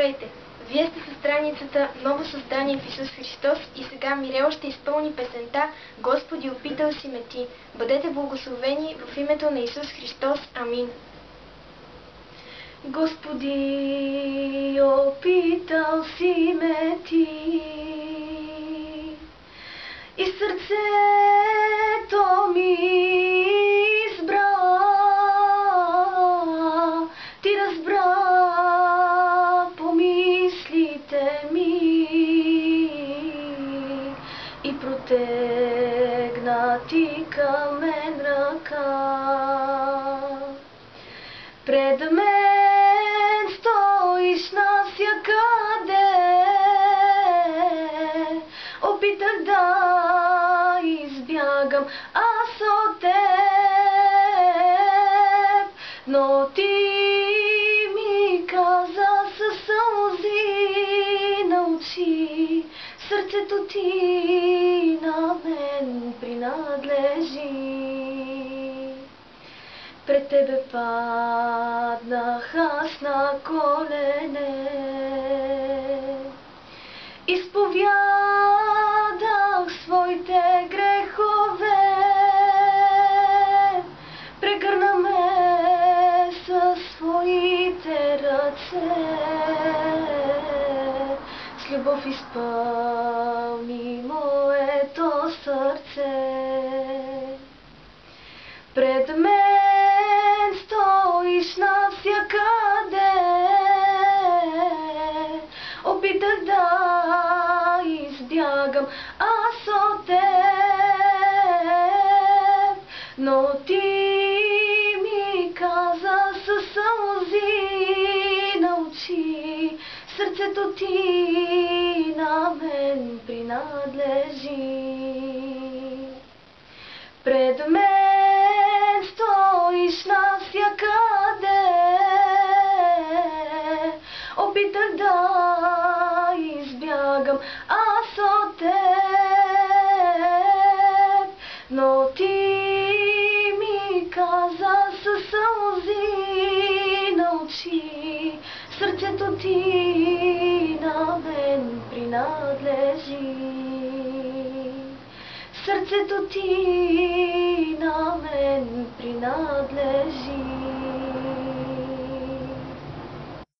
Здравейте! Вие сте със страницата Ново създание в Исус Христос и сега Мирела ще изпълни песента Господи, опитал си ме ти. Бъдете благословени в името на Исус Христос. Амин. Господи, опитал си ме ти и сърцето ми избра, ти разбра помислите ми и протегна ти към мен ръка. Пред мен стоиш навсякъде, опитах да избягам аз от теб, но ти ми каза със сълзи на очи, сърцето ти на мен принадлежи. Пред тебе паднах аз на колене, изповядах своите грехове, прегърна ме със своите ръце, с любов изпълни моето сърце. Пред мен стоиш навсякъде, опитах да избягам аз от теб, но ти ми каза със сълзи на очи, сърцето ти на мен принадлежи. Пред мен стоиш навсякъде, опитах да избягам аз от теб, но ти ми каза със сълзи на очи, сърцето ти на мен принадлежи. Сърцето ти на мен принадлежи.